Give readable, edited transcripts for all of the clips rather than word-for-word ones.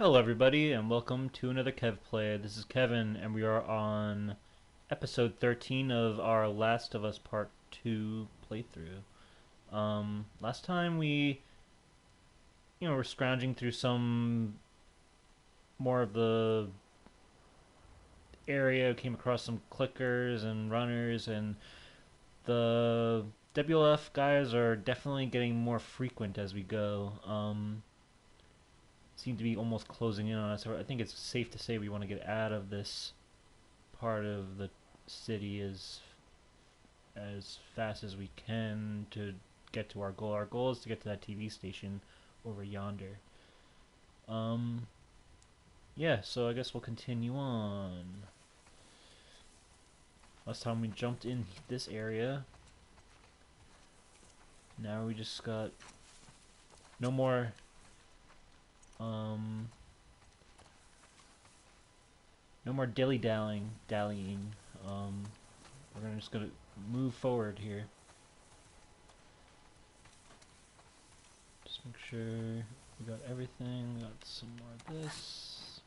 Hello, everybody, and welcome to another Kev Play. This is Kevin, and we are on episode 13 of our Last of Us Part 2 playthrough. Last time we, were scrounging through some more of the area, came across some clickers and runners, and the WLF guys are definitely getting more frequent as we go. Seem to be almost closing in on us. So I think it's safe to say we want to get out of this part of the city as fast as we can to get to our goal. Our goal is to get to that TV station over yonder. Yeah, so I guess we'll continue on. Last time we jumped in this area. Now we just got no more no more dilly-dallying. We're just gonna move forward here. Just make sure we got everything. Got some more of this.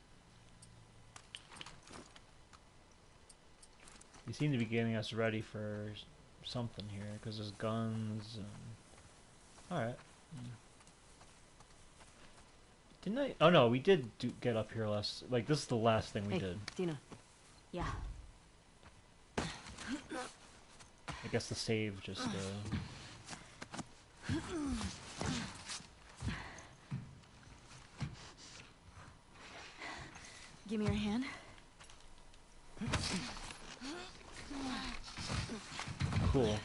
You seem to be getting us ready for something here, because there's guns and... Alright. Didn't I? Oh no, we did get up here last... Like, this is the last thing we did. Dina. Yeah. I guess the save just... Give me your hand. Cool.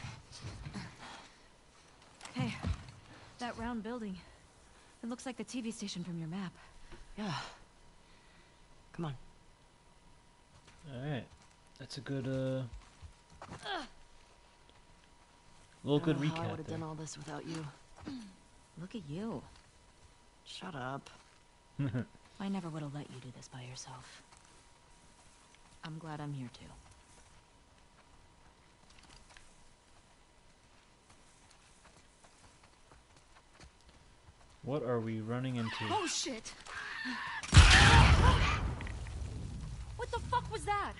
Hey, that round building. It looks like the TV station from your map. Yeah. Come on. Alright. That's a good, little good recap I would have there. done all this without you. Look at you. Shut up. I never would have let you do this by yourself. I'm glad I'm here too. What are we running into? Oh shit! What the fuck was that?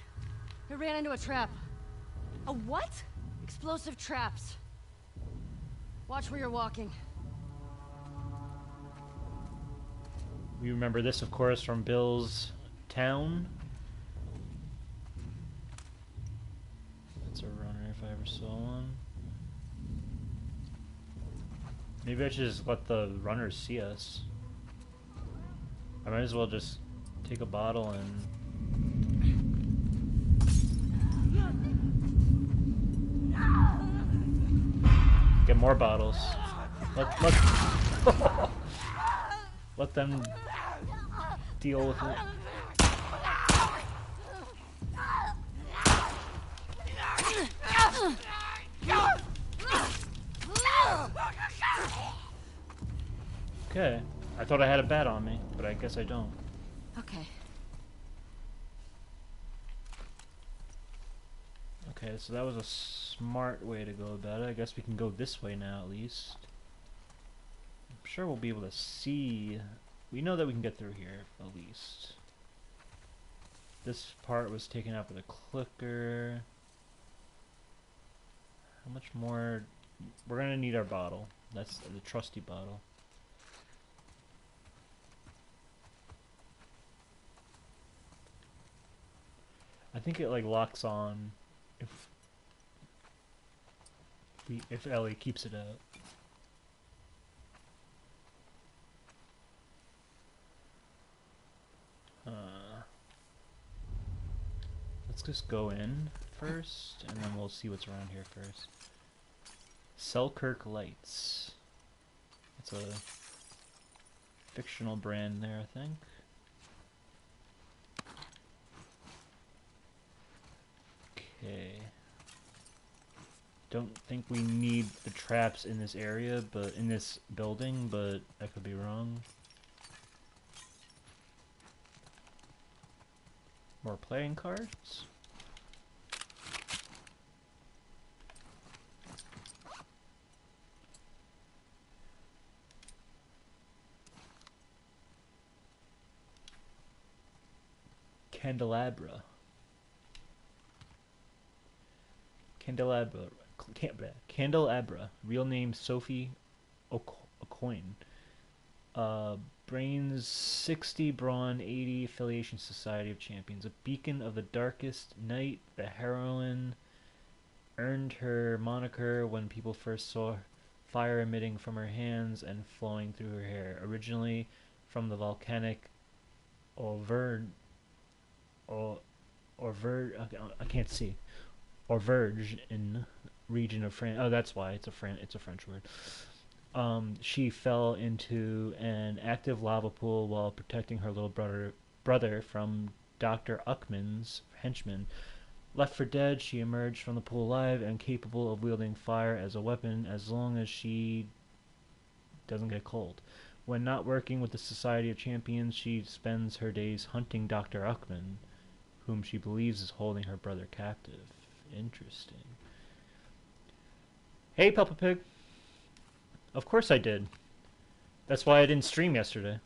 I ran into a trap. A what? Explosive traps. Watch where you're walking. We remember this, of course, from Bill's town. That's a runner if I ever saw one. Maybe I should just let the runners see us. I might as well just take a bottle and... get more bottles. Let them deal with it. Okay. I thought I had a bat on me, but I guess I don't. Okay. Okay, so that was a smart way to go about it. I guess we can go this way now, at least. I'm sure we'll be able to see... We know that we can get through here, at least. This part was taken out with a clicker. How much more... We're gonna need our bottle. That's the trusty bottle. I think it like locks on if Ellie keeps it out. Let's just go in first, and then we'll see what's around here first. Selkirk Lights. That's a fictional brand there, I think. Okay. Don't think we need the traps in this area, but in this building, but I could be wrong. More playing cards. Candelabra. Candelabra. Candelabra. Real name Sophie Aucoin. Brains 60, Brawn 80, Affiliation Society of Champions. A beacon of the darkest night, the heroine earned her moniker when people first saw fire emitting from her hands and flowing through her hair. Originally from the volcanic Auvergne, I can't see. Auvergne region of France. Oh, that's why it's a French word. She fell into an active lava pool while protecting her little brother from Dr. Uckman's henchmen. Left for dead, she emerged from the pool alive and capable of wielding fire as a weapon as long as she doesn't get cold. When not working with the Society of Champions, she spends her days hunting Dr. Uckman, whom she believes is holding her brother captive. Interesting. Hey, Peppa Pig. Of course I did. That's why I didn't stream yesterday.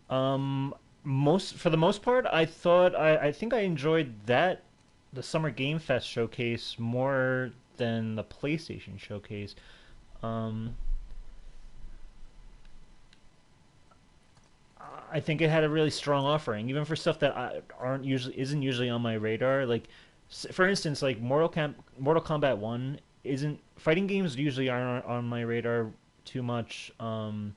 For the most part, I think I enjoyed the Summer Game Fest showcase more than the PlayStation showcase. I think it had a really strong offering, even for stuff that isn't usually on my radar. Like, for instance, like Mortal Kombat 1 isn't fighting games usually aren't on my radar too much. Mortal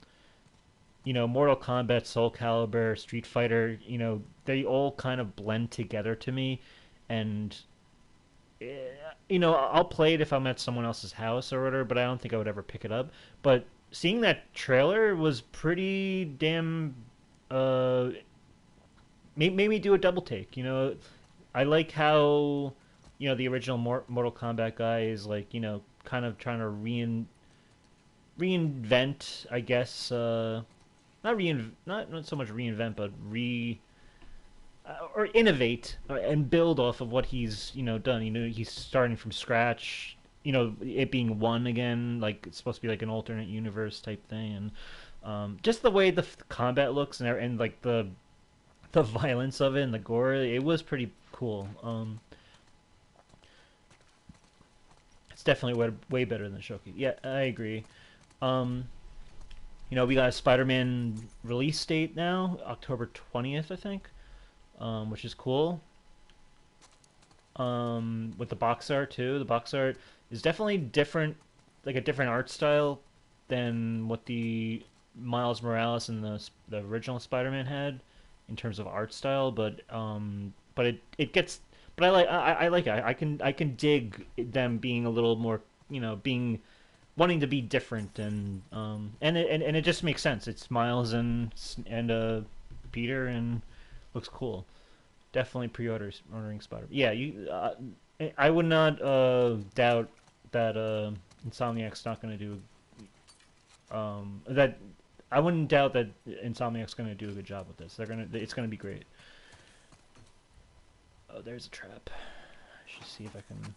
Kombat, Soul Calibur, Street Fighter, they all kind of blend together to me, and I'll play it if I'm at someone else's house or whatever, but I don't think I would ever pick it up. But seeing that trailer was pretty damn made me do a double take. I like how the original Mortal Kombat guy is like kind of trying to reinvent, I guess. Not so much reinvent, but or innovate and build off of what he's done. He's starting from scratch. It being one again, like it's supposed to be like an alternate universe type thing, and just the way the combat looks and like the violence of it and the gore, it was pretty cool. It's definitely way better than the showcase. Yeah, I agree. We got a Spider-Man release date now, October 20th, I think, which is cool. With the box art too. The box art is definitely different, like a different art style than what the Miles Morales and the original Spider-Man had in terms of art style. But it gets. But I like it. I can dig them being a little more, being wanting to be different, and it just makes sense. It's Miles and Peter, and looks cool. Definitely ordering Spider. Yeah, I would not doubt that Insomniac's not going to do that. I wouldn't doubt that Insomniac's going to do a good job with this. It's going to be great. Oh, there's a trap. I should see if I can.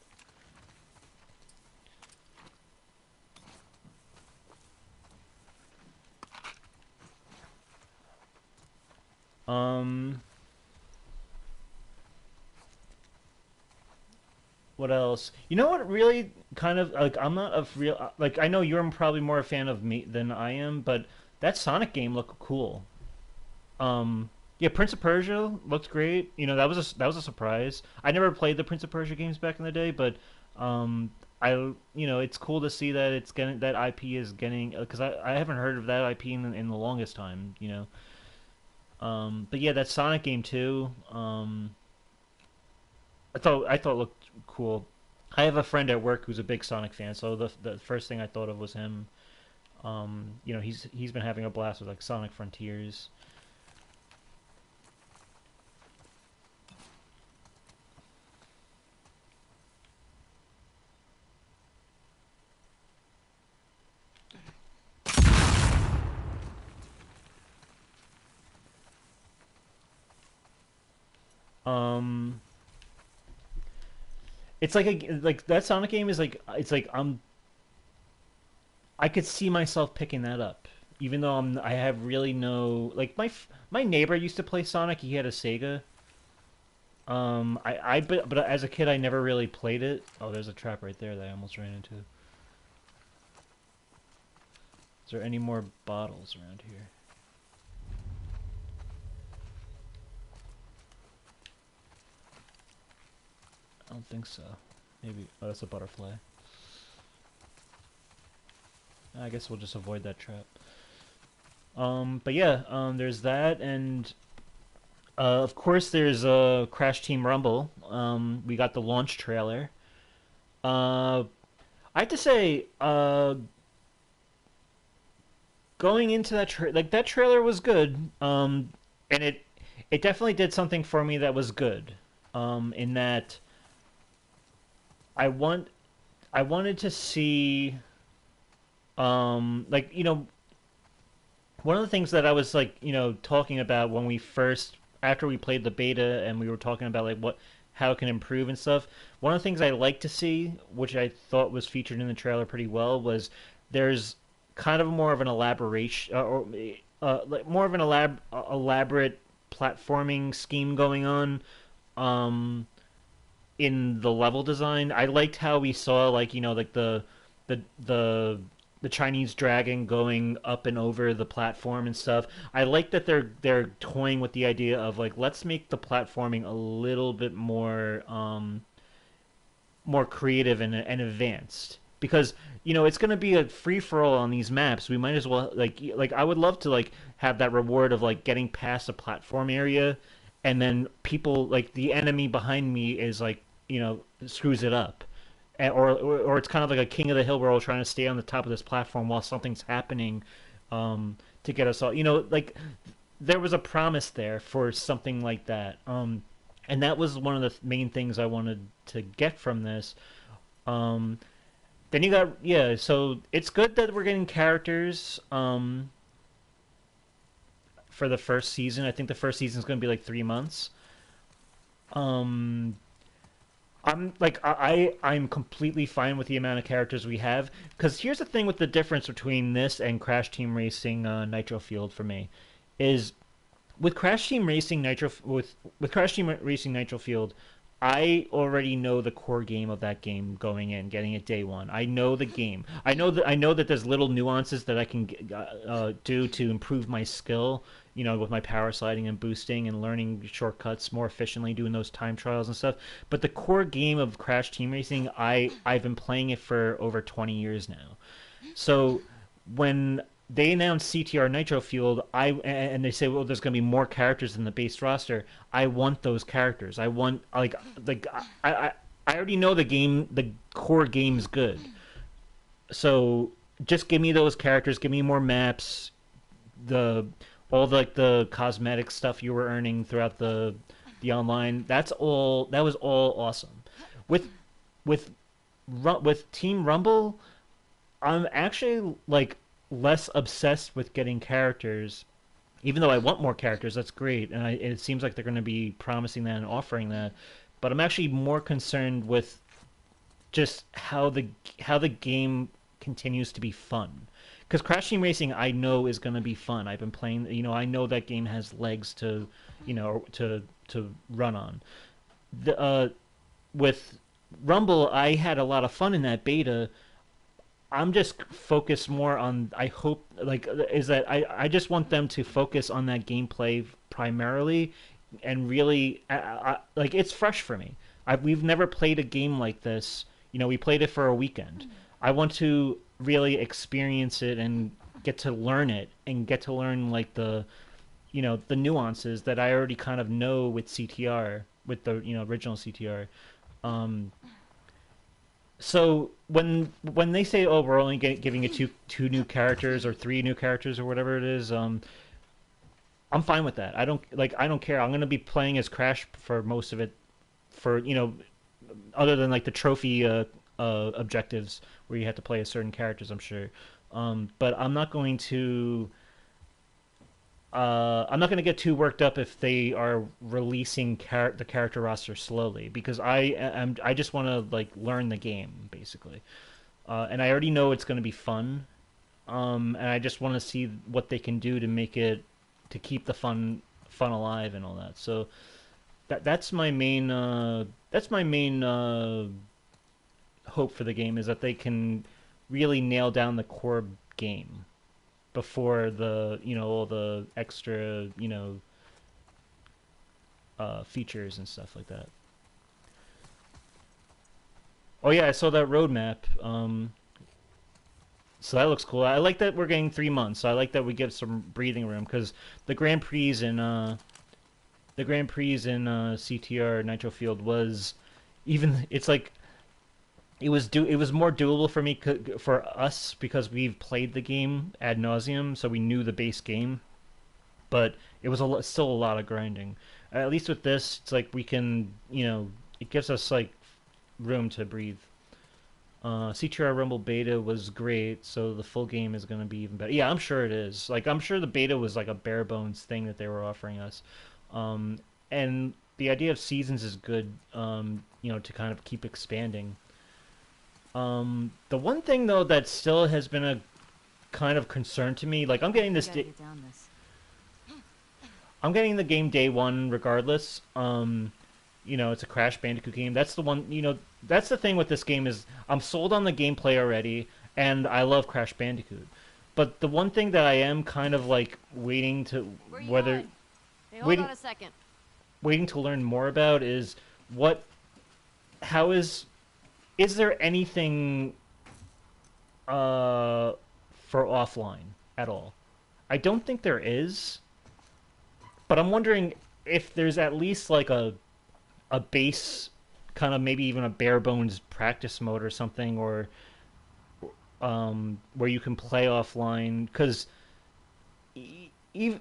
What else? You know what really kind of like I'm not a real like I know you're probably more a fan of me than I am, but that Sonic game looked cool. Yeah, Prince of Persia looked great. That was a surprise. I never played the Prince of Persia games back in the day, but it's cool to see that it's getting that IP is getting because I haven't heard of that IP in the longest time. But yeah, that Sonic game too. I thought looked cool. I have a friend at work who's a big Sonic fan, so the first thing I thought of was him. He's been having a blast with like Sonic Frontiers. It's like that Sonic game is like it's like I could see myself picking that up. even though I have really no like my neighbor used to play Sonic. He had a Sega. But as a kid I never really played it. Oh, there's a trap right there that I almost ran into. Is there any more bottles around here? I don't think so. Maybe. Oh, that's a butterfly. I guess we'll just avoid that trap. But yeah, there's that, and of course there's Crash Team Rumble. We got the launch trailer. I have to say, going into that trailer was good. And it definitely did something for me that was good. In that I want I wanted to see like one of the things that I was like talking about when we first after we played the beta and we were talking about like what how it can improve and stuff. One of the things I like to see, which I thought was featured in the trailer pretty well, was there's kind of more of an elaboration or like more of an elaborate platforming scheme going on. Um, in the level design. I liked how we saw like like the the the Chinese dragon going up and over the platform and stuff. I like that they're toying with the idea of like let's make the platforming a little bit more creative and advanced because it's going to be a free for all on these maps. We might as well like I would love to like have that reward of like getting past a platform area and then people like the enemy behind me is like screws it up. Or it's kind of like a king of the hill. We're all trying to stay on the top of this platform while something's happening to get us all. Like there was a promise there for something like that. And that was one of the main things I wanted to get from this. Um, then you got so it's good that we're getting characters for the first season. I think the first season is going to be like 3 months. Um, I'm completely fine with the amount of characters we have because here's the thing with the difference between this and Crash Team Racing Nitro Field for me is with Crash Team Racing Nitro Field, I already know the core game of that game going in, getting it day one. I know the game. I know that there's little nuances that I can do to improve my skill. With my power sliding and boosting and learning shortcuts more efficiently, doing those time trials and stuff. But the core game of Crash Team Racing, I've been playing it for over 20 years now. So when they announced CTR Nitro Field, and they say, well, there's going to be more characters in the base roster. I want those characters. I want like I already know the game. The core game's good. So just give me those characters. Give me more maps. The all the cosmetic stuff you were earning throughout the online. That was all awesome. With with with Team Rumble, I'm actually like less obsessed with getting characters, even though I want more characters. That's great, and it seems like they're going to be promising that and offering that. But I'm actually more concerned with just how the game continues to be fun. Because Crash Team Racing, I know is going to be fun. I've been playing. I know that game has legs to, to run on. With Rumble, I had a lot of fun in that beta. I'm just focused more on. I hope is that I just want them to focus on that gameplay primarily, and really like it's fresh for me. We've never played a game like this. We played it for a weekend. I want to really experience it and get to learn it and get to learn like the nuances that I already kind of know with CTR with the original CTR. Um, so when they say, oh, we're only giving it two new characters or three new characters or whatever it is, I'm fine with that. I don't care. I'm gonna be playing as Crash for most of it, for other than like the trophy objectives where you have to play as certain characters. I'm sure, but I'm not going to get too worked up if they are releasing the character roster slowly because I just want to like learn the game basically, and I already know it's going to be fun. and I just want to see what they can do to make it to keep the fun alive and all that. So that's my main hope for the game is that they can really nail down the core game before the all the extra features and stuff like that. Oh yeah, I saw that roadmap. So that looks cool. I like that we're getting 3 months. So I like that we give some breathing room because the Grand Prix in CTR Nitro Field was even. It's like it was more doable for me for us because we've played the game ad nauseum, so we knew the base game. But it was still a lot of grinding. At least with this, it's like we can it gives us like room to breathe. CTR Rumble beta was great, so the full game is going to be even better. Yeah, I'm sure it is. Like, I'm sure the beta was like a bare bones thing that they were offering us. And the idea of seasons is good, to kind of keep expanding. The one thing, though, that still has been a kind of concern to me, like, I'm getting this. I'm getting the game day one regardless. It's a Crash Bandicoot game. That's the one, that's the thing with this game is I'm sold on the gameplay already, and I love Crash Bandicoot. But the one thing that I am kind of like waiting to whether hey, hold on a second. Waiting to learn more about is how is there anything for offline at all? I don't think there is, but I'm wondering if there's at least like a base kind of maybe even a bare bones practice mode or something, or where you can play offline, because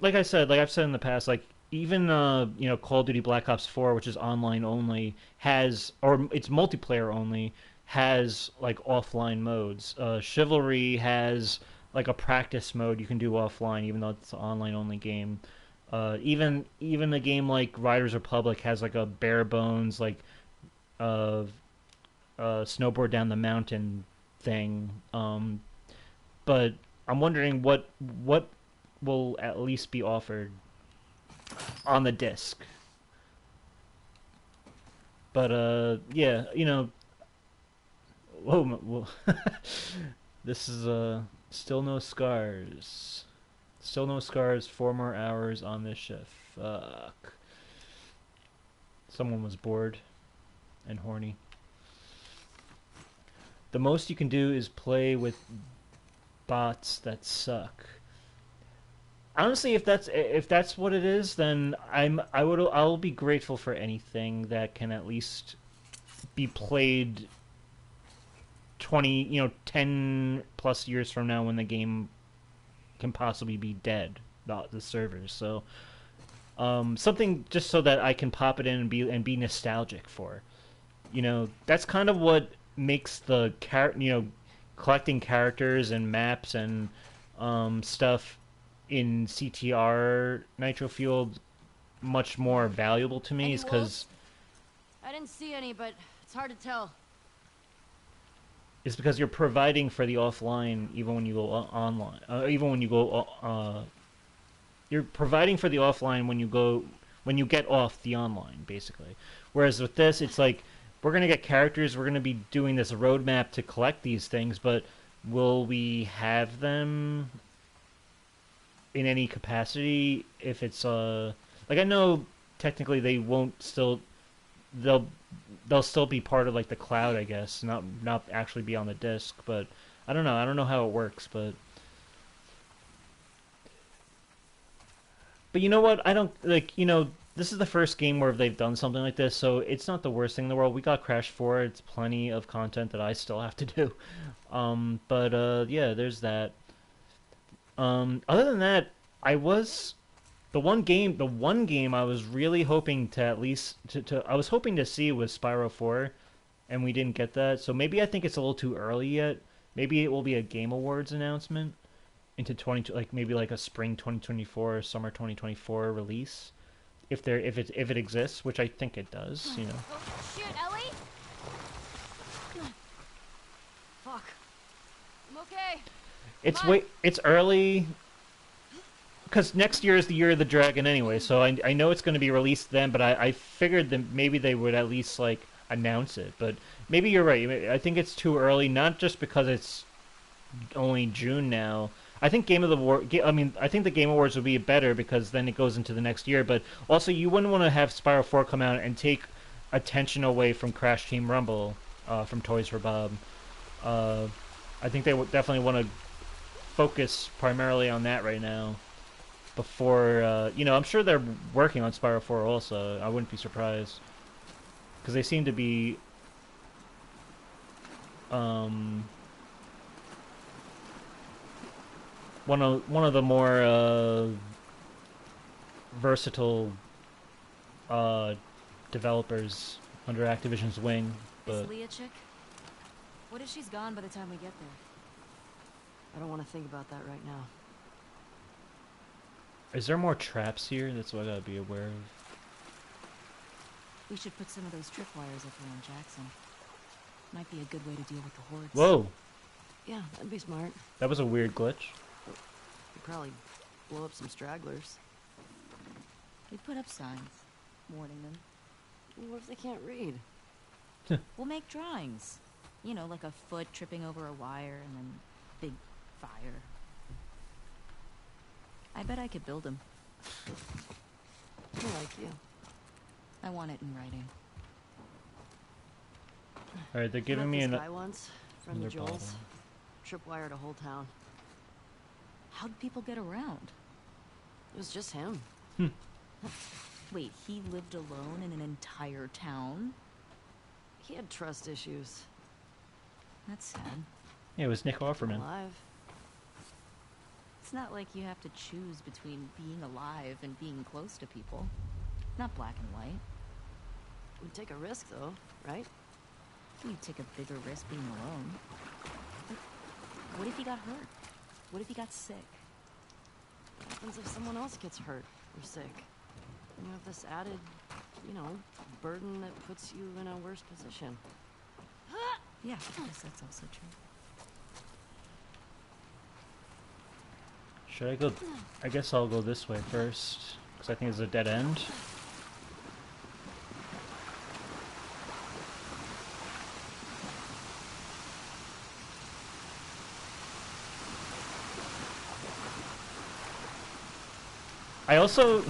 like I said, like I've said in the past, like even Call of Duty Black Ops 4, which is online only, has, or it's multiplayer only, has like offline modes. Chivalry has like a practice mode you can do offline even though it's an online only game. Even a game like Riders Republic has like a bare bones like snowboard down the mountain thing. But I'm wondering what will at least be offered on the disc. But yeah, whoa. This is still no scars. Still no scars. 4 more hours on this shift. Fuck. Someone was bored and horny. The most you can do is play with bots that suck. Honestly, if that's what it is, then I'll be grateful for anything that can at least be played 10 plus years from now when the game can possibly be dead, the servers. So something just so that I can pop it in and be nostalgic for. That's kind of what makes the collecting characters and maps and stuff in CTR Nitro Field much more valuable to me, is because I didn't see any, but it's hard to tell. It's because you're providing for the offline even when you go online. Even when you go, you're providing for the offline when you get off the online, basically. Whereas with this, it's like we're gonna get characters. We're gonna be doing this roadmap to collect these things, but will we have them in any capacity? If it's like, I know technically they won't still. They'll still be part of like the cloud, I guess, not actually be on the disc, but I don't know how it works, but you know what, I don't like, this is the first game where they've done something like this, so it's not the worst thing in the world. We got Crash 4, it's plenty of content that I still have to do. But yeah, there's that. Other than that, the one game I was really hoping to at least I was hoping to see was Spyro 4, and we didn't get that. So maybe I think it's a little too early yet. Maybe it will be a Game Awards announcement into maybe like a spring 2024 or summer 2024 release, if it exists, which I think it does. Oh, shit, Ellie! Fuck. I'm okay. It's early because next year is the year of the dragon anyway. So I know it's going to be released then, but I figured that maybe they would at least like announce it. But maybe you're right. I think it's too early, not just because it's only June now. I think I mean, I think the Game Awards would be better because then it goes into the next year. But also, you wouldn't want to have Spyro 4 come out and take attention away from Crash Team Rumble from Toys for Bob. Uh, I think they would definitely want to focus primarily on that right now. Before, I'm sure they're working on Spyro 4 also. I wouldn't be surprised because they seem to be um, one of the more versatile uh, developers under Activision's wing. This But Leah chick? What if she's gone by the time we get there? I don't want to think about that right now. is there more traps here? That's what I gotta be aware of. We should put some of those tripwires up around Jackson. Might be a good way to deal with the hordes. Whoa, Yeah, that'd be smart. that was a weird glitch. You'd probably blow up some stragglers. We put up signs, warning them. What if they can't read? We'll make drawings. You know, like a foot tripping over a wire and then big fire. I bet I could build them. I like you. I want it in writing. All right, they're giving me this an. guy once, friend of another bottle. Joel's. Tripwired a whole town. How'd people get around? It was just him. Wait, he lived alone in an entire town? He had trust issues. That's sad. Yeah, it was Nick Offerman. Alive. It's not like you have to choose between being alive and being close to people. Not black and white. Would take a risk though, right? You take a bigger risk being alone. But what if he got hurt? What if he got sick? What happens if someone else gets hurt or sick? And you have this added, burden that puts you in a worse position. Yeah, I guess that's also true. Should I go? I guess I'll go this way first because I think it's a dead end. I also.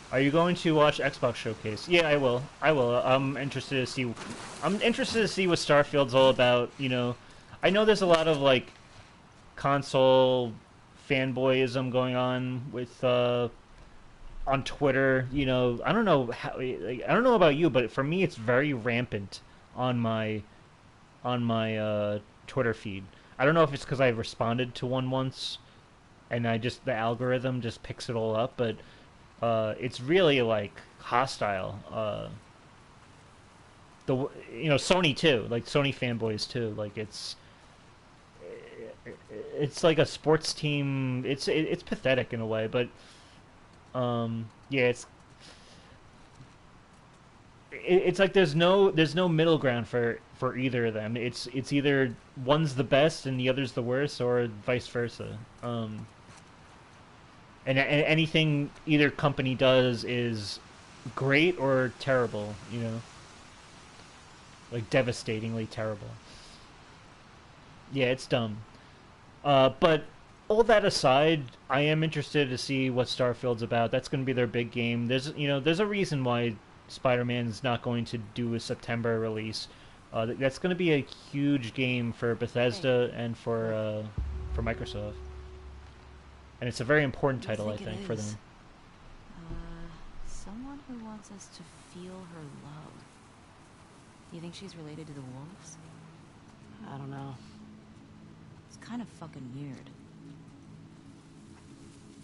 Are you going to watch Xbox Showcase? Yeah, I will. I will. I'm interested to see. I'm interested to see what Starfield's all about. I know there's a lot of like console fanboyism going on with on Twitter. I don't know how. Like, I don't know about you, but for me, it's very rampant on my Twitter feed. I don't know if it's because I responded to one once, and the algorithm just picks it all up, but. It's really like hostile. Sony too, like Sony fanboys too. Like it's like a sports team. It's pathetic in a way, but yeah, it's like there's no middle ground for either of them. It's either one's the best and the other's the worst, or vice versa. And anything either company does is great or terrible, like devastatingly terrible. Yeah, it's dumb. But all that aside, I am interested to see what Starfield's about. That's going to be their big game. There's a reason why Spider-Man's not going to do a September release. That's going to be a huge game for Bethesda and for Microsoft. And it's a very important title, I think, for them. Someone who wants us to feel her love. You think she's related to the wolves? I don't know. It's kind of fucking weird.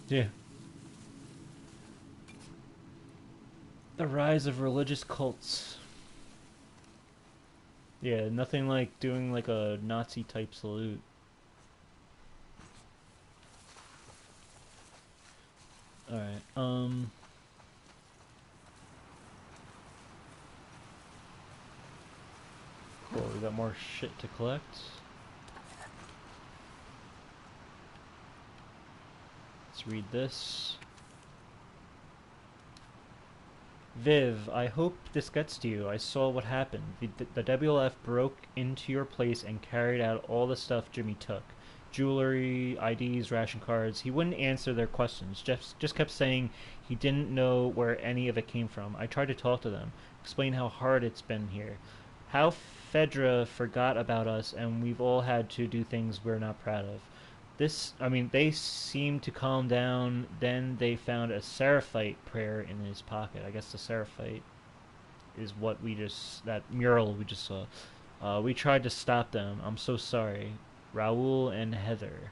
Yeah. The rise of religious cults. Yeah, nothing like doing like a Nazi type salute. Alright, cool, we got more shit to collect. Let's read this. Viv, I hope this gets to you. I saw what happened. The WLF broke into your place and carried out all the stuff Jimmy took. Jewelry, IDs, ration cards. He wouldn't answer their questions. Just kept saying he didn't know where any of it came from. I tried to talk to them, explain how hard it's been here. How Fedra forgot about us and we've all had to do things we're not proud of. They seemed to calm down. Then they found a Seraphite prayer in his pocket. I guess the Seraphite is that mural we just saw. We tried to stop them. I'm so sorry. Raul and Heather.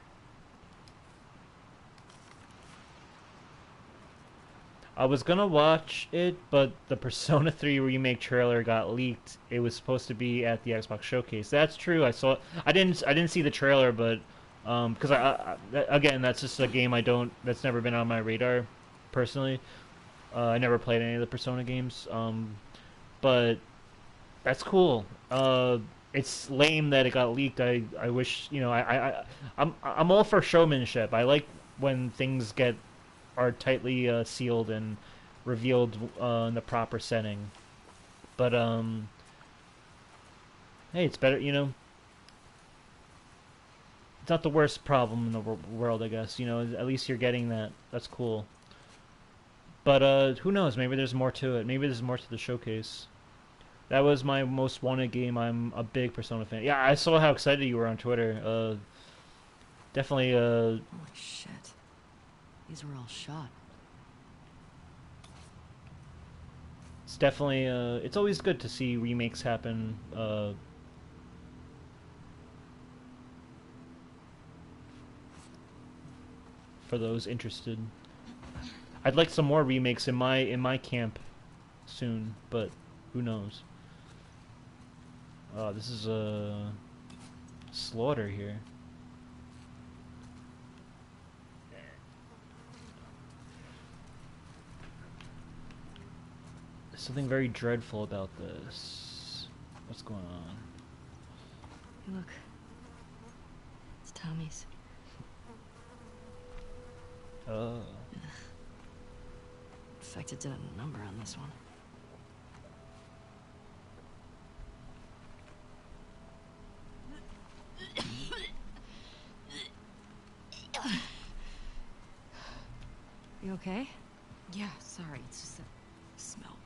I was gonna watch it, but the Persona 3 remake trailer got leaked. It was supposed to be at the Xbox showcase. That's true. I didn't see the trailer, but because again, that's just a game that's never been on my radar, personally. I never played any of the Persona games, but that's cool. It's lame that it got leaked. I wish, I'm all for showmanship. I like when things are tightly sealed and revealed in the proper setting. But hey, it's better, it's not the worst problem in the world, I guess. At least you're getting that. That's cool. But who knows? Maybe there's more to it. Maybe there's more to the showcase. That was my most wanted game. I'm a big Persona fan. Yeah, I saw how excited you were on Twitter. Definitely. Holy shit! These were all shot. It's definitely. It's always good to see remakes happen. For those interested, I'd like some more remakes in my camp soon, but who knows? This is a slaughter here. There's something very dreadful about this. What's going on? Hey, look. It's Tommy's. Oh. Infected did a number on this one. You okay? Yeah, sorry. It's just the smell.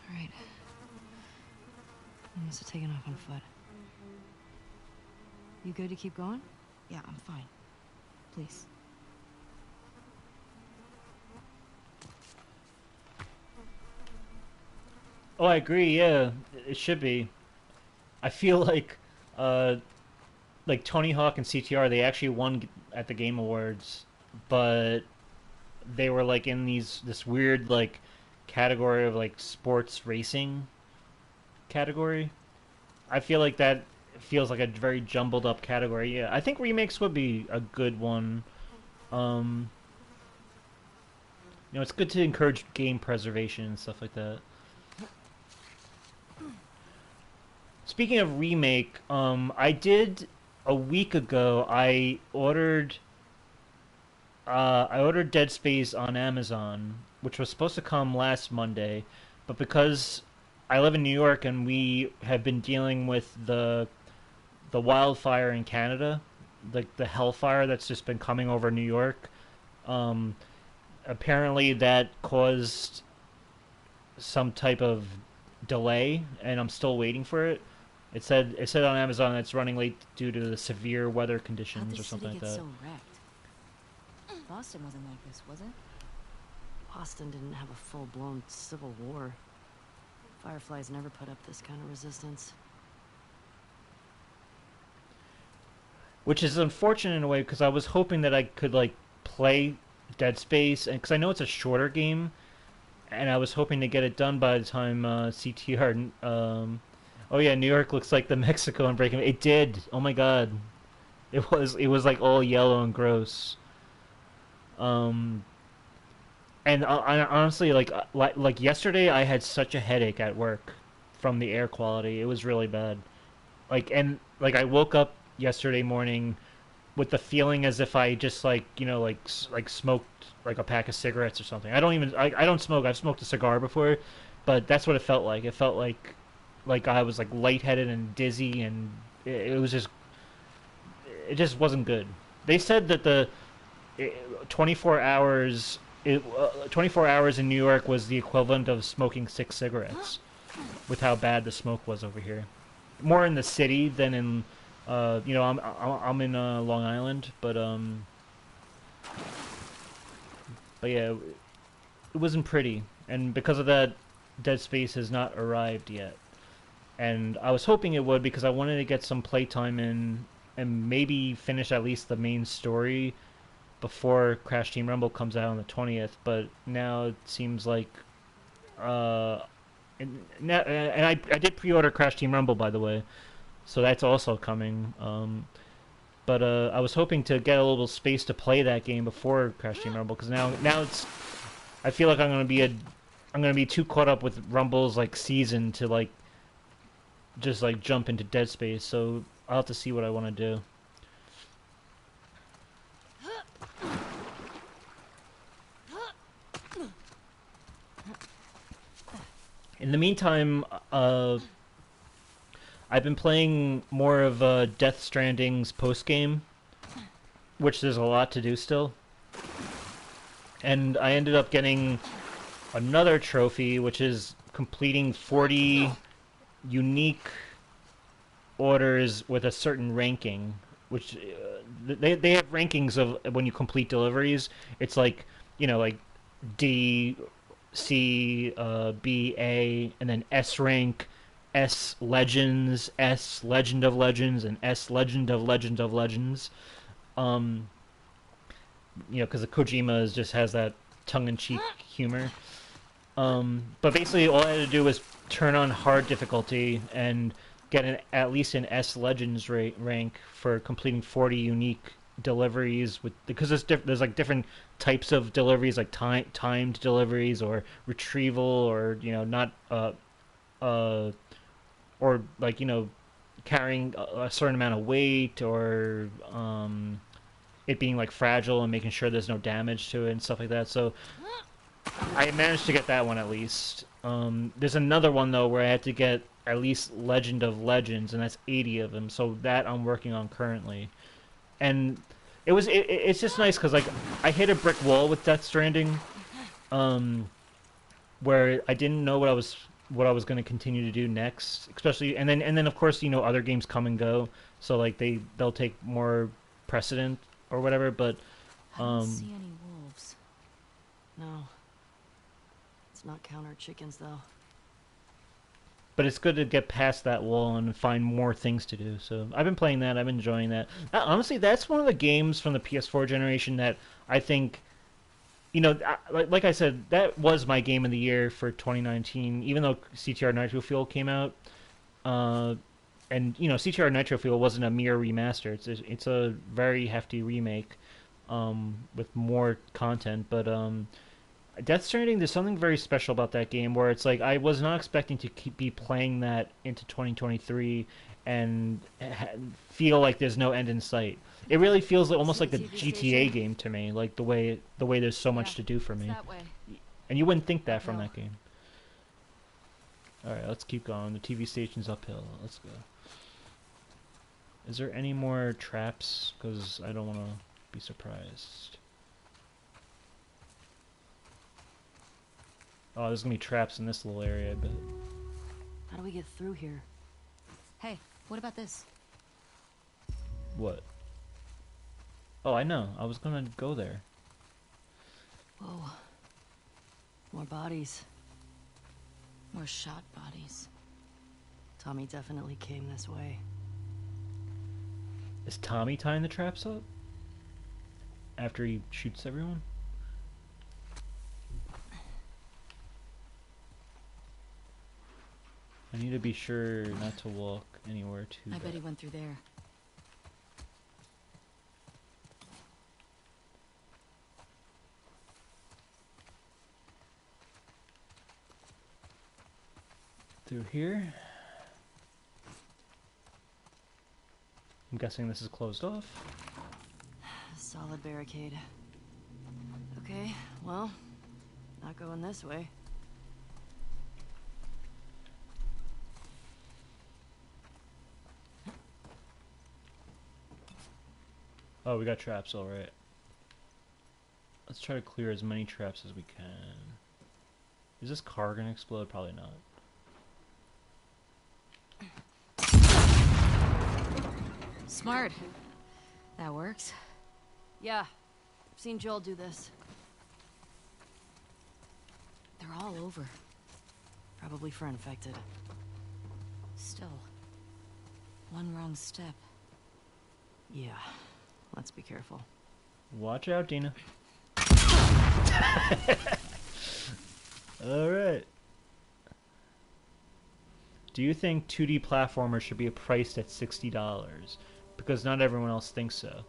Alright. You must have taken off on foot. You good to keep going? Yeah, I'm fine. Please. Oh, I agree. Yeah, it should be. I feel like Tony Hawk and CTR, they actually won at the Game Awards, but they were like in this weird like category of like sports racing category. I feel like that feels like a very jumbled up category. Yeah, I think remakes would be a good one. It's good to encourage game preservation and stuff like that. Speaking of remake, I did a week ago. I ordered Dead Space on Amazon, which was supposed to come last Monday, but because I live in New York and we have been dealing with the wildfire in Canada, the hellfire that's just been coming over New York. Apparently that caused some type of delay, and I'm still waiting for it. It said on Amazon that it's running late due to the severe weather conditions or something like that. How'd the city get so wrecked? Boston wasn't like this, was it? Boston didn't have a full-blown civil war. Fireflies never put up this kind of resistance. Which is unfortunate in a way, because I was hoping that I could like play Dead Space, and because I know it's a shorter game, and I was hoping to get it done by the time CTR. Oh yeah, New York looks like the Mexico and Breaking. It did. Oh my god, it was like all yellow and gross. And I honestly like yesterday I had such a headache at work from the air quality. It was really bad. I woke up yesterday morning with the feeling as if I just like like smoked like a pack of cigarettes or something. I don't smoke. I've smoked a cigar before, but that's what it felt like. It felt like I was like lightheaded and dizzy, and it was just it just wasn't good. They said that the 24 hours 24 hours in New York was the equivalent of smoking 6 cigarettes with how bad the smoke was over here. More in the city than in I'm in Long Island, but yeah, it wasn't pretty, and because of that, Dead Space has not arrived yet. And I was hoping it would because I wanted to get some playtime in and maybe finish at least the main story before Crash Team Rumble comes out on the 20th. But now it seems like uh, and I did pre-order Crash Team Rumble, by the way, so that's also coming. But I was hoping to get a little space to play that game before Crash Team Rumble because now it's I feel like I'm gonna be too caught up with Rumble's like season to like just like jump into Dead Space. So I'll have to see what I want to do. In the meantime, I've been playing more of Death Stranding's post game, which there's a lot to do still. And I ended up getting another trophy, which is completing 40 unique orders with a certain ranking. Which they have rankings of when you complete deliveries. It's like like D, C, B, A, and then S rank, S Legends, S Legend of Legends, and S Legend of Legend of Legends. Um, because the Kojima just has that tongue-in-cheek humor. But basically, all I had to do was turn on hard difficulty and get at least an S Legends rank for completing 40 unique deliveries because there's like different types of deliveries, like timed deliveries or retrieval, or not uh or like carrying a certain amount of weight, or it being like fragile and making sure there's no damage to it and stuff like that. So I managed to get that one at least. There's another one though where I had to get at least Legend of Legends, and that's 80 of them. So that I'm working on currently, and it's just nice because like I hit a brick wall with Death Stranding, where I didn't know what I was going to continue to do next, especially and then of course other games come and go, so like they'll take more precedent or whatever. But I don't see any wolves. No. Let's not count our chickens, though. but it's good to get past that wall and find more things to do. So I've been playing that. I'm enjoying that. Honestly, that's one of the games from the PS4 generation that I think, like I said, that was my game of the year for 2019. Even though CTR Nitro Fuel came out, and CTR Nitro Fuel wasn't a mere remaster. It's a very hefty remake, with more content, but Death Stranding, there's something very special about that game where it's like I was not expecting to be playing that into 2023 and feel like there's no end in sight. It really feels almost like the GTA game to me, like the way there's so much to do for me. That way. And you wouldn't think that from that game. All right, let's keep going. The TV station's uphill. Let's go. Is there any more traps? Because I don't want to be surprised. Oh, there's gonna be traps in this little area, I bet. How do we get through here? Hey, what about this? What? Oh, I know. I was gonna go there. Whoa. More bodies. More shot bodies. Tommy definitely came this way. Is Tommy tying the traps up? After he shoots everyone? I need to be sure not to walk anywhere too I bet he bad. went through there. Through here? I'm guessing this is closed off. Solid barricade. Okay, well, not going this way. Oh, we got traps, alright. Let's try to clear as many traps as we can. Is this car gonna explode? Probably not. Smart. That works. Yeah, I've seen Joel do this. They're all over. Probably for infected. Still. One wrong step. Yeah, let's be careful. Watch out, Dina. Alright. Do you think 2D platformers should be priced at $60? Because not everyone else thinks so.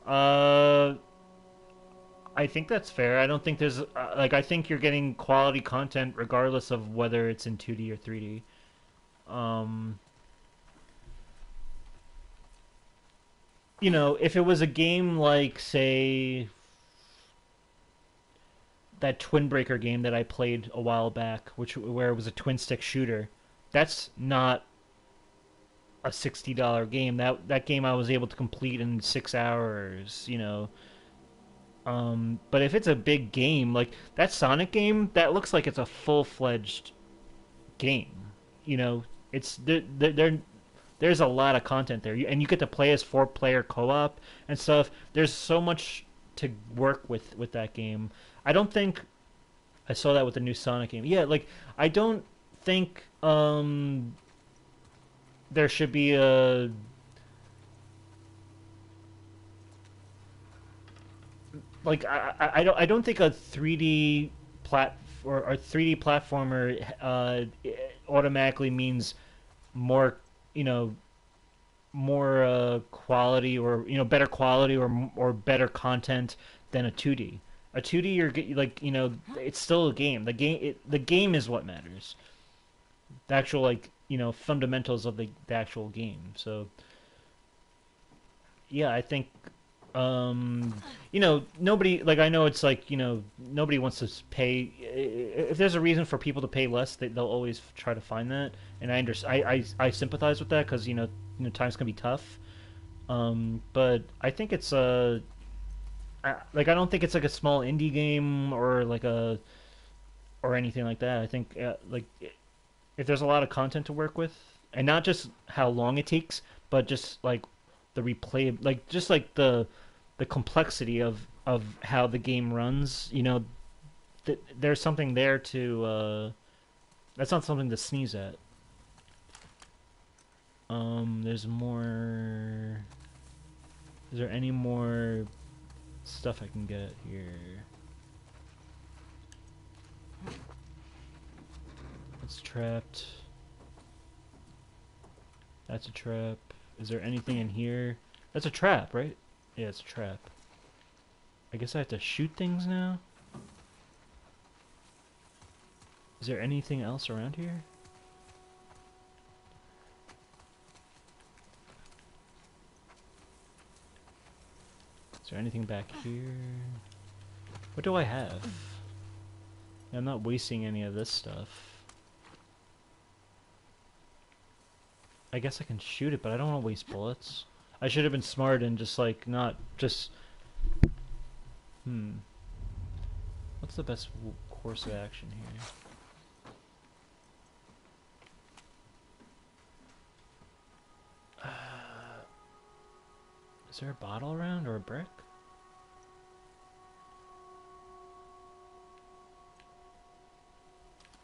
I think that's fair. I don't think there's... I think you're getting quality content regardless of whether it's in 2D or 3D. You know, if it was a game like, say... that Twin Breaker game that I played a while back, where it was a twin stick shooter, that's not a $60 game. That game I was able to complete in 6 hours, you know. But if it's a big game like that Sonic game, that looks like it's a full-fledged game. You know, it's there's a lot of content there, and you get to play as 4-player co-op and stuff. There's so much to work with that game. I don't think I saw that with the new Sonic game. Yeah, like I don't think there should be a like I don't think a 3D or 3D platformer automatically means more, you know, more quality, or, you know, better quality or better content than a 2D. A 2D, you're like, you know, it's still a game. The game is what matters. The actual, like, you know, fundamentals of the actual game. So yeah, I think you know, nobody, like, I know it's like, you know, nobody wants to pay. If there's a reason for people to pay less, they'll always try to find that, and I sympathize with that, because, you know, times can be tough. But I think it's like, I don't think it's like a small indie game or like or anything like that. I think like, if there's a lot of content to work with, and not just how long it takes, but just like the replay, like just like the complexity of how the game runs, you know, there's something there to that's not something to sneeze at. There's more. Is there any more stuff I can get here? It's trapped. That's a trap. Is there anything in here? That's a trap, right? Yeah, it's a trap. I guess I have to shoot things now? Is there anything else around here? Is there anything back here? What do I have? I'm not wasting any of this stuff. I guess I can shoot it, but I don't want to waste bullets. I should have been smart and just, like, not just... What's the best course of action here? Is there a bottle around, or a brick?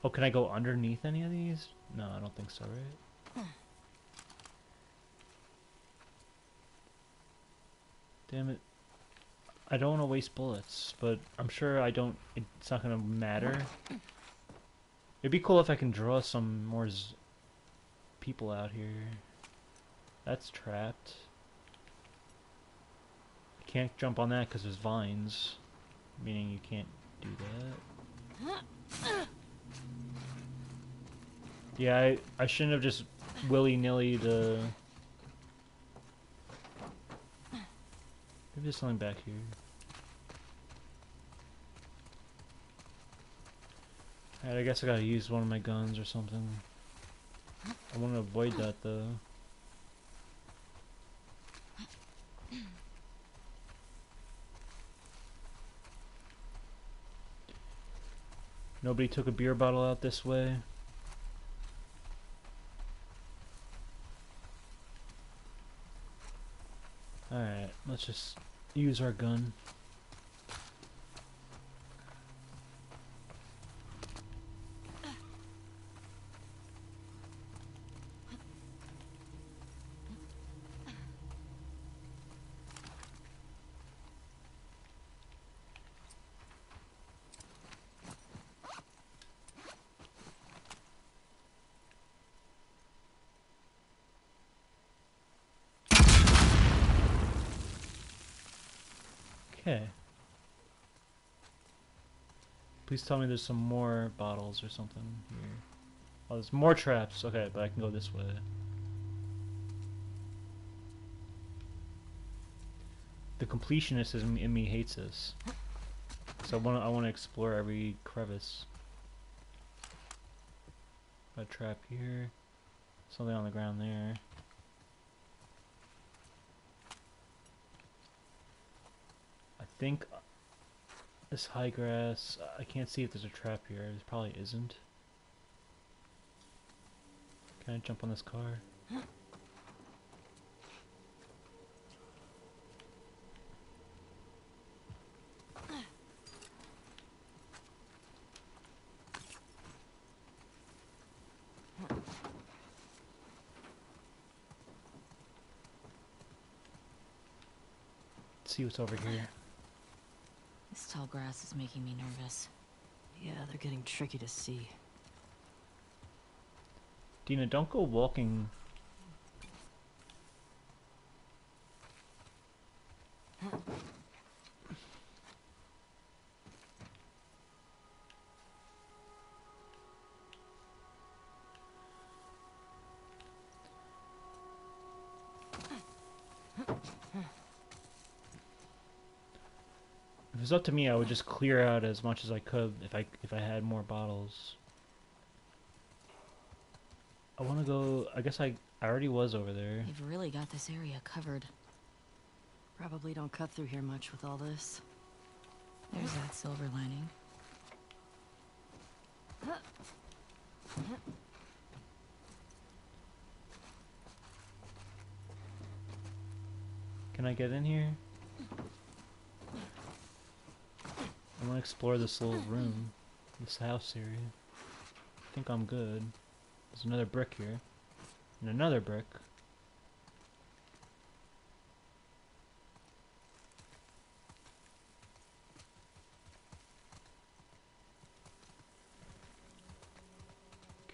Oh, can I go underneath any of these? No, I don't think so, right? Damn it. I don't want to waste bullets, but I'm sure it's not going to matter. It'd be cool if I can draw some more people out here. That's trapped. I can't jump on that because there's vines, meaning you can't do that. Yeah, I shouldn't have just willy-nilly Maybe there's something back here. Alright, I guess I gotta use one of my guns or something. I want to avoid that though. Nobody took a beer bottle out this way. Alright, let's just use our gun. Okay. Please tell me there's some more bottles or something here. Oh, there's more traps. Okay, but I can go this way. The completionist in me hates this. So I want to explore every crevice. A trap here. Something on the ground there. I think this high grass, I can't see if there's a trap here. There probably isn't. Can I jump on this car? Let's see what's over here. This tall grass is making me nervous. Yeah, they're getting tricky to see. Dina, don't go walking. If it was up to me, I would just clear out as much as I could if I had more bottles. I want to go. I guess I already was over there. They've really got this area covered. Probably don't cut through here much with all this. There's that silver lining. Can I get in here? I want to explore this little room, this house area. I think I'm good. There's another brick here, and another brick.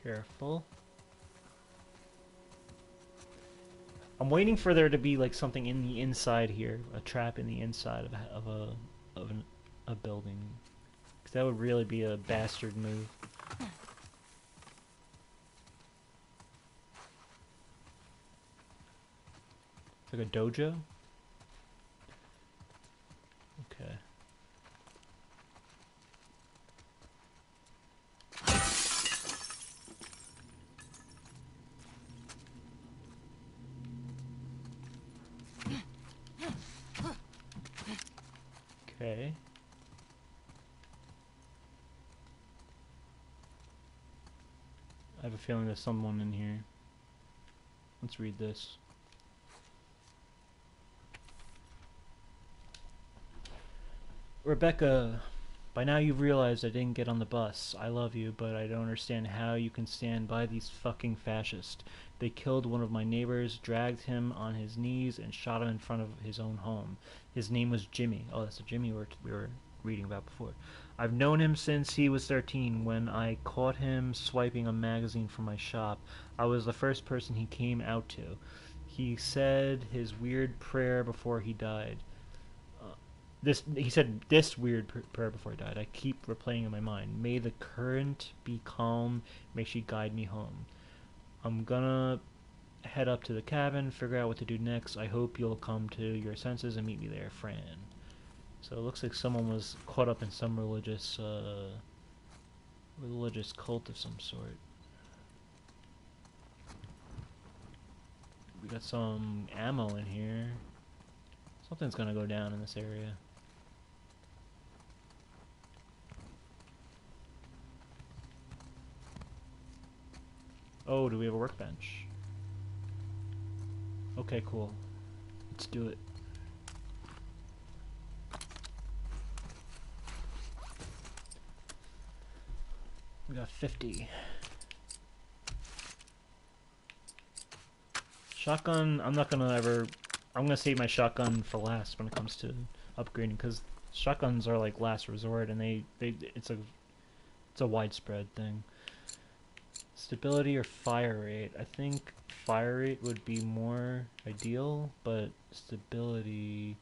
Careful. I'm waiting for there to be like something in the inside here, a trap in the inside of a building, because that would really be a bastard move. It's like a dojo. Okay. Okay. I have a feeling there's someone in here. Let's read this. Rebecca, by now you've realized I didn't get on the bus. I love you, but I don't understand how you can stand by these fucking fascists. They killed one of my neighbors, dragged him on his knees, and shot him in front of his own home. His name was Jimmy. Oh, that's the Jimmy we were reading about before. I've known him since he was 13. When I caught him swiping a magazine from my shop, I was the first person he came out to. He said his weird prayer before he died. He said this weird prayer before he died. I keep replaying in my mind. May the current be calm. May she guide me home. I'm gonna head up to the cabin, figure out what to do next. I hope you'll come to your senses and meet me there, Fran. So it looks like someone was caught up in some religious cult of some sort. We got some ammo in here. Something's gonna go down in this area. Oh, do we have a workbench? Okay, cool. Let's do it. We got 50. Shotgun, I'm gonna save my shotgun for last when it comes to upgrading, because shotguns are like last resort, and it's a widespread thing. Stability or fire rate? I think fire rate would be more ideal, but stability,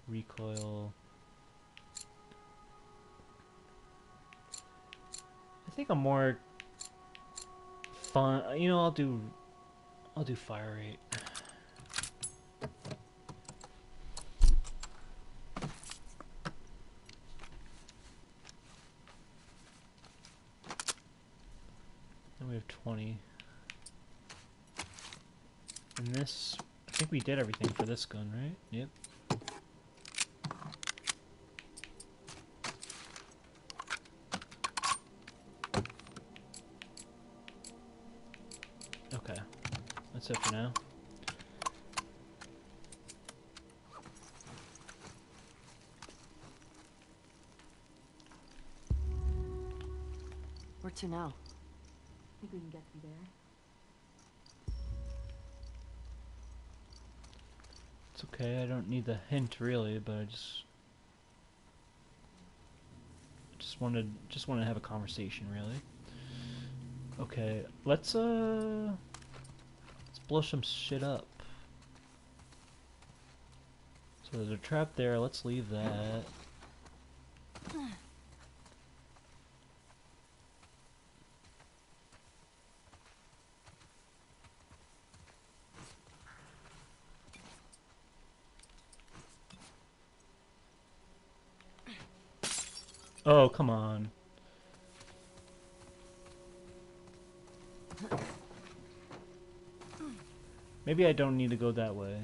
recoil. I think I'm more fun. You know, I'll do fire rate. And we have 20. And this, I think we did everything for this gun, right? Yep. Okay. That's it for now. Where to now? Think we can get through there? It's okay, I don't need the hint really, but I just wanted to have a conversation really. Okay, let's blow some shit up. So there's a trap there, let's leave that. Oh, come on. Maybe I don't need to go that way.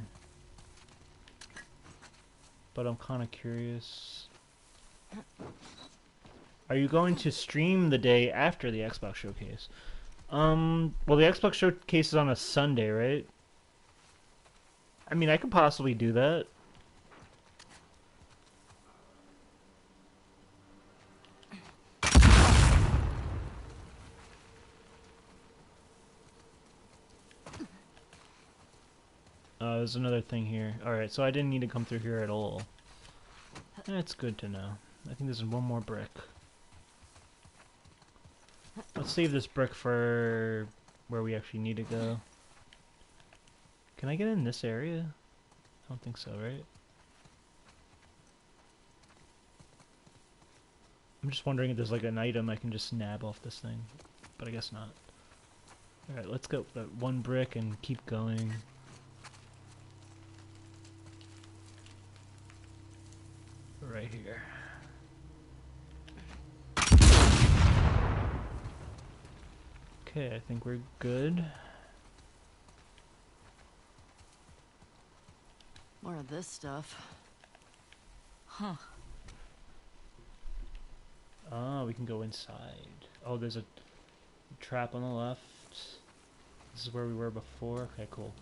But I'm kind of curious. Are you going to stream the day after the Xbox showcase? Well, the Xbox showcase is on a Sunday, right? I mean, I could possibly do that. There's another thing here. Alright, so I didn't need to come through here at all. That's good to know. I think there's one more brick. Let's save this brick for where we actually need to go. Can I get in this area? I don't think so, right? I'm just wondering if there's like an item I can just nab off this thing. But I guess not. Alright, let's go with that one brick and keep going. Right here. Okay, I think we're good. More of this stuff. Huh. Ah, we can go inside. Oh, there's a trap on the left. This is where we were before. Okay, cool.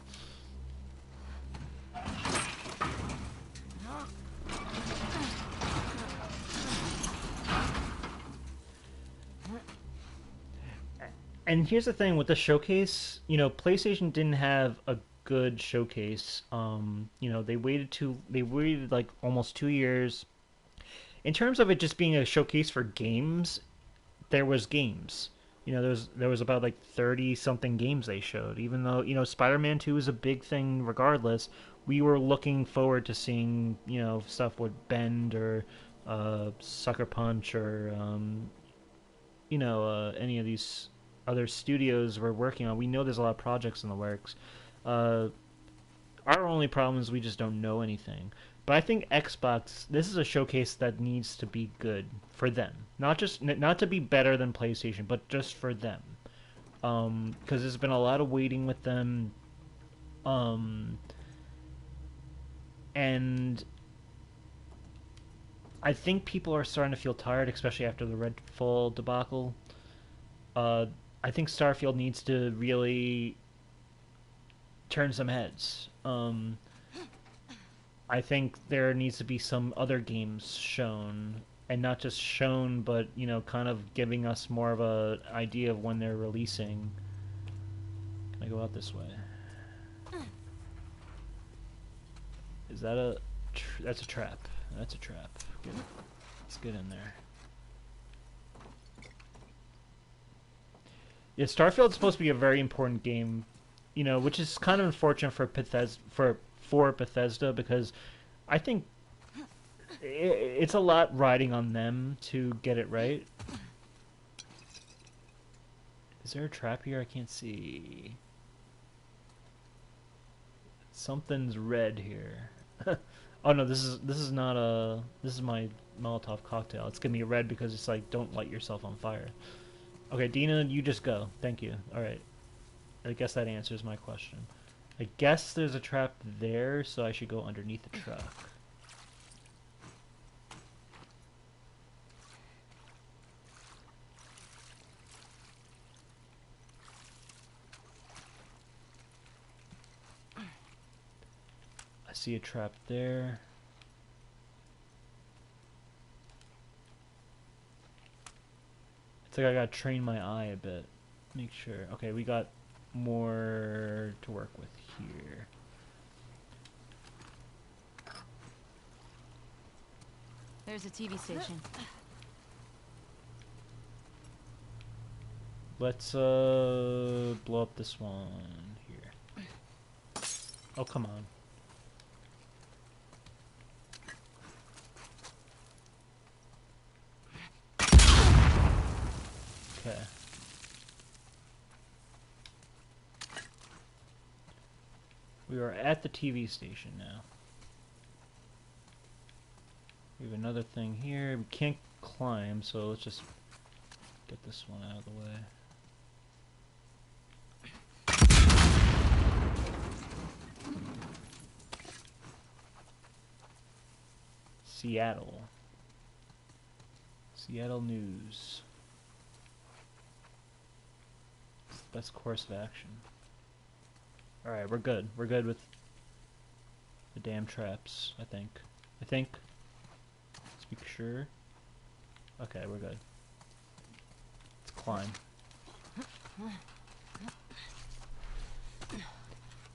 And here's the thing with the showcase, you know, PlayStation didn't have a good showcase. You know, they waited like almost 2 years. In terms of it just being a showcase for games, there was games. You know, there was about like 30 something games they showed. Even though, you know, Spider-Man 2 is a big thing regardless, we were looking forward to seeing, you know, stuff with Bend or Sucker Punch or you know, any of these other studios we're working on. We know there's a lot of projects in the works. Uh, our only problem is we just don't know anything. But I think Xbox, this is a showcase that needs to be good for them, not to be better than PlayStation, but just for them. Because there's been a lot of waiting with them. And I think people are starting to feel tired, especially after the Redfall debacle. I think Starfield needs to really turn some heads. I think there needs to be some other games shown, and not just shown, but kind of giving us more of a idea of when they're releasing. Can I go out this way? Is that a? That's a trap. That's a trap. Let's get in there. Yeah, Starfield's supposed to be a very important game, which is kind of unfortunate for Bethesda because I think it's a lot riding on them to get it right. Is there a trap here? I can't see. Something's red here. Oh no, this is not a. This is my Molotov cocktail. It's gonna be red because it's like, don't light yourself on fire. Okay, Dina, you just go. Thank you. All right. I guess that answers my question. I guess there's a trap there, so I should go underneath the truck. I see a trap there. It's like I gotta train my eye a bit. Make sure. Okay, we got more to work with here. There's a TV station. Let's blow up this one here. Oh, come on. Okay. We are at the TV station now. We have another thing here. We can't climb, so let's just get this one out of the way. Seattle. Seattle news. It's the best course of action. Alright, we're good. We're good with the damn traps, I think. Let's be sure. Okay, we're good. Let's climb.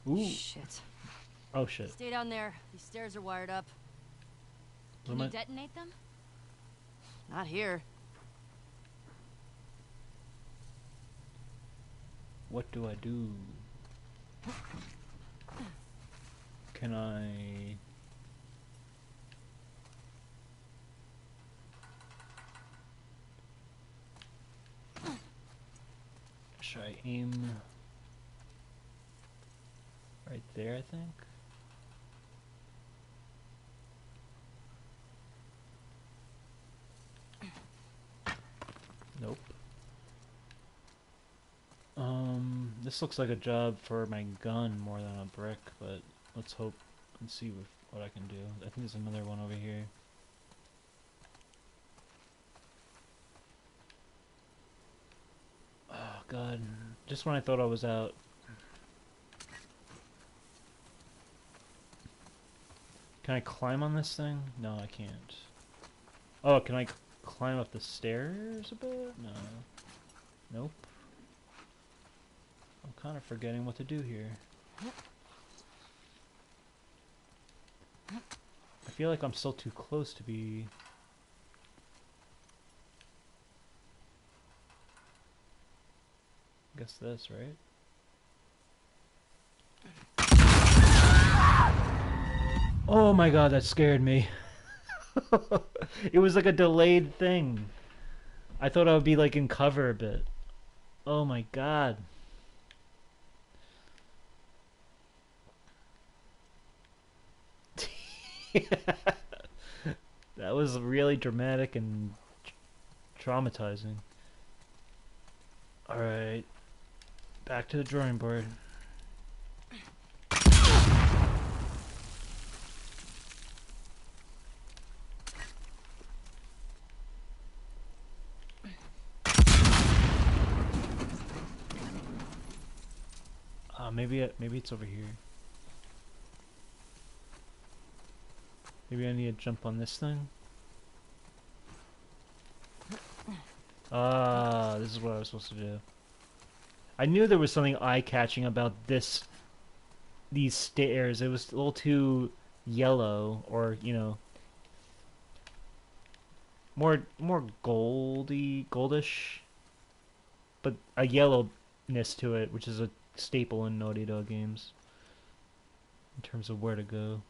Ooh. Shit. Oh shit. Stay down there. These stairs are wired up. Can you detonate them? Not here. What do I do? Can I... Should I aim right there, I think? Nope. This looks like a job for my gun more than a brick, but let's hope and see what I can do. I think there's another one over here. Oh god, just when I thought I was out. Can I climb on this thing? No, I can't. Oh, can I climb up the stairs a bit? No. Nope. I'm kind of forgetting what to do here. I feel like I'm still too close to be... I guess this, right? Oh my god, that scared me. It was like a delayed thing. I thought I would be like in cover a bit. Oh my god. That was really dramatic and traumatizing. Alright, back to the drawing board. Maybe it's over here. Maybe I need to jump on this thing. Ah, this is what I was supposed to do. I knew there was something eye-catching about these stairs. It was a little too yellow, or more goldish, but a yellowness to it, which is a staple in Naughty Dog games in terms of where to go.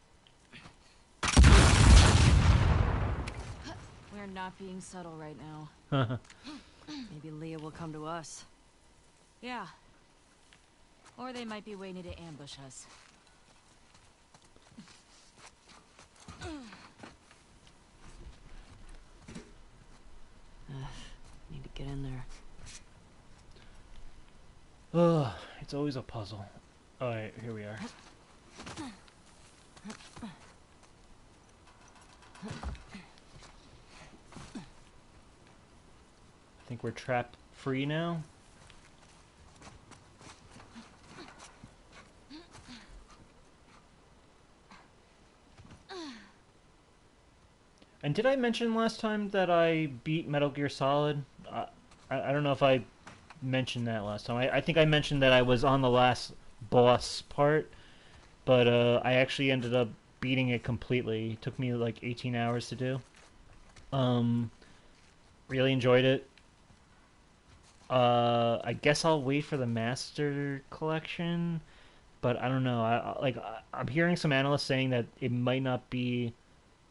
We're not being subtle right now. Maybe Leah will come to us. Yeah. Or they might be waiting to ambush us. Need to get in there. Ugh, it's always a puzzle. Alright, here we are. I think we're trap free now. And did I mention last time that I beat Metal Gear Solid? I don't know if I mentioned that last time. I think I mentioned that I was on the last boss part, but I actually ended up beating it completely. It took me like 18 hours to do. Really enjoyed it. I guess I'll wait for the Master Collection, but I don't know. I'm hearing some analysts saying that it might not be,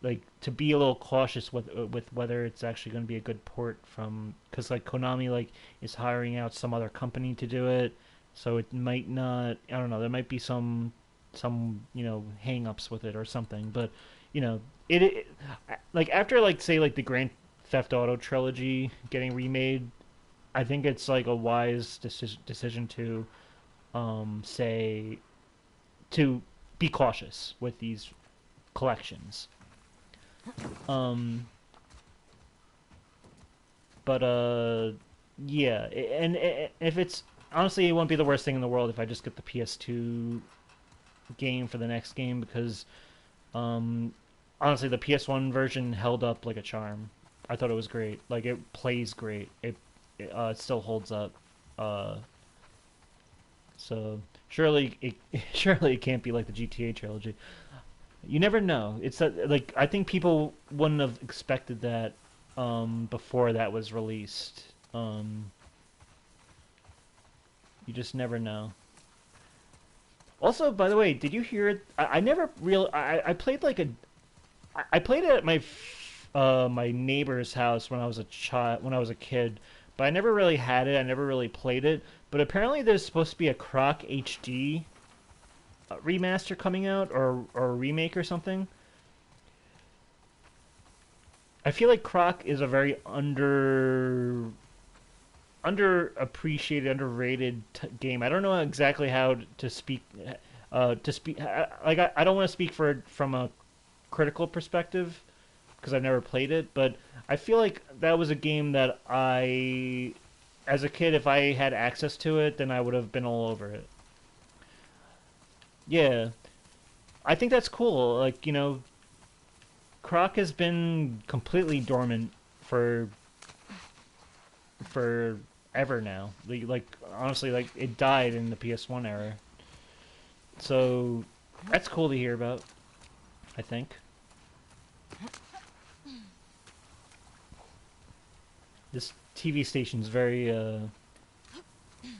like, to be a little cautious with whether it's actually going to be a good port from, because like Konami like is hiring out some other company to do it, so it might not. I don't know. There might be some hang-ups with it or something, but it like after like say like the Grand Theft Auto trilogy getting remade, I think it's like a wise decision to say to be cautious with these collections. But yeah, and if it's honestly, it won't be the worst thing in the world if I just get the PS2 game for the next game, because honestly, the PS1 version held up like a charm. I thought it was great. Like, it plays great. It still holds up. So surely it can't be like the GTA trilogy. You never know. It's like, I think people wouldn't have expected that before that was released. You just never know. Also, by the way, did you hear it? I never real. I played like I played it at my neighbor's house when I was a kid, but I never really had it. I never really played it. But apparently, there's supposed to be a Croc HD remaster coming out, or a remake or something. I feel like Croc is a very underappreciated, underrated game. I don't know exactly how to speak. Like, I don't want to speak from a critical perspective because I've never played it, but I feel like that was a game that as a kid, if I had access to it, then I would have been all over it. Yeah, I think that's cool. Like, Croc has been completely dormant for forever now. Like honestly, like, it died in the PS1 era. So that's cool to hear about, I think. This TV station's very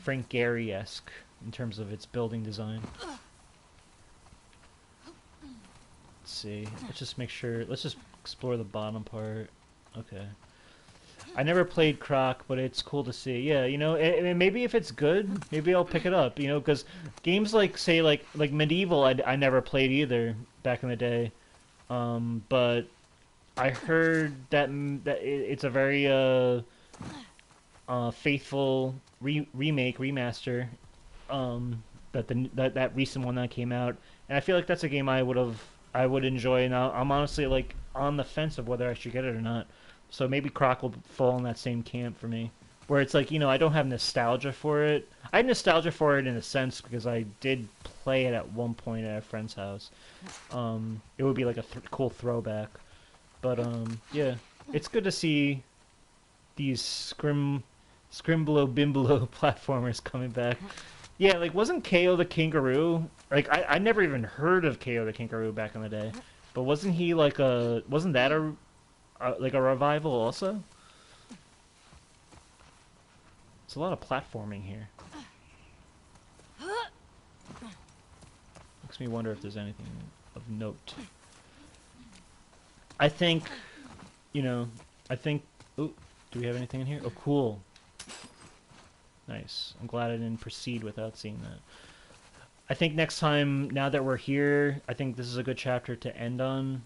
Frank Gehry-esque in terms of its building design. Let's see. Let's just make sure. Let's just explore the bottom part. Okay. I never played Croc, but it's cool to see. Yeah, maybe if it's good, maybe I'll pick it up. Because games like, say, like Medieval, I never played either back in the day. But I heard it's a very faithful remake remaster. That recent one that came out, and I feel like that's a game I would enjoy. And I'm honestly like on the fence of whether I should get it or not. So maybe Croc will fall in that same camp for me, where it's like I don't have nostalgia for it. I have nostalgia for it in a sense because I did play it at one point at a friend's house. It would be like a cool throwback, but yeah, it's good to see these Scrimblow Bimblow platformers coming back. Yeah, like wasn't KO the Kangaroo? Like I never even heard of KO the Kangaroo back in the day, but wasn't he like wasn't that like a revival also? It's a lot of platforming here. Makes me wonder if there's anything of note. I think, I think. Oh, do we have anything in here? Oh, cool. Nice. I'm glad I didn't proceed without seeing that. I think next time, now that we're here, I think this is a good chapter to end on.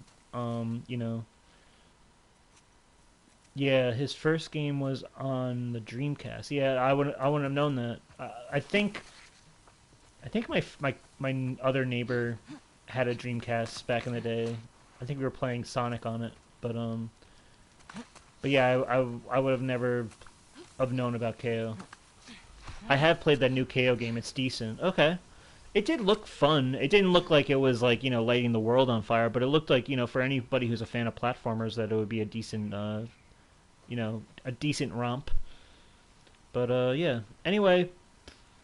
Yeah, his first game was on the Dreamcast. Yeah, I wouldn't have known that. I think my other neighbor had a Dreamcast back in the day. I think we were playing Sonic on it, but yeah, I would have never have known about KO. I have played that new KO game. It's decent. Okay. It did look fun. It didn't look like it was like, lighting the world on fire, but it looked like, for anybody who's a fan of platformers that it would be a decent a decent romp. But yeah. Anyway,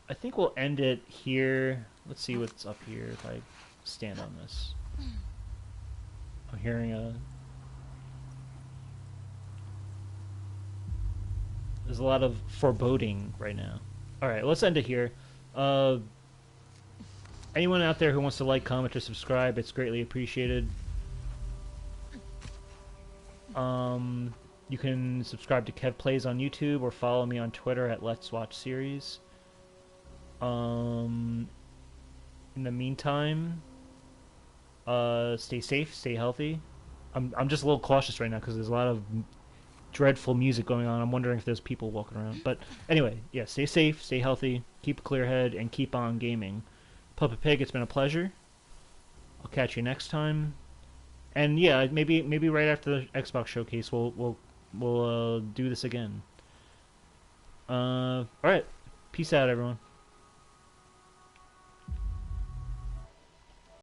I think we'll end it here. Let's see what's up here if I stand on this. I'm hearing there's a lot of foreboding right now. Alright, let's end it here. Anyone out there who wants to like, comment, or subscribe, it's greatly appreciated. You can subscribe to Kev Plays on YouTube or follow me on Twitter at Let's Watch Series. In the meantime, stay safe, stay healthy. I'm just a little cautious right now because there's a lot of dreadful music going on. I'm wondering if there's people walking around. But anyway, yeah, stay safe, stay healthy, keep a clear head, and keep on gaming. Puppet Pig, it's been a pleasure. I'll catch you next time. And yeah, maybe right after the Xbox showcase, we'll do this again. All right, peace out, everyone.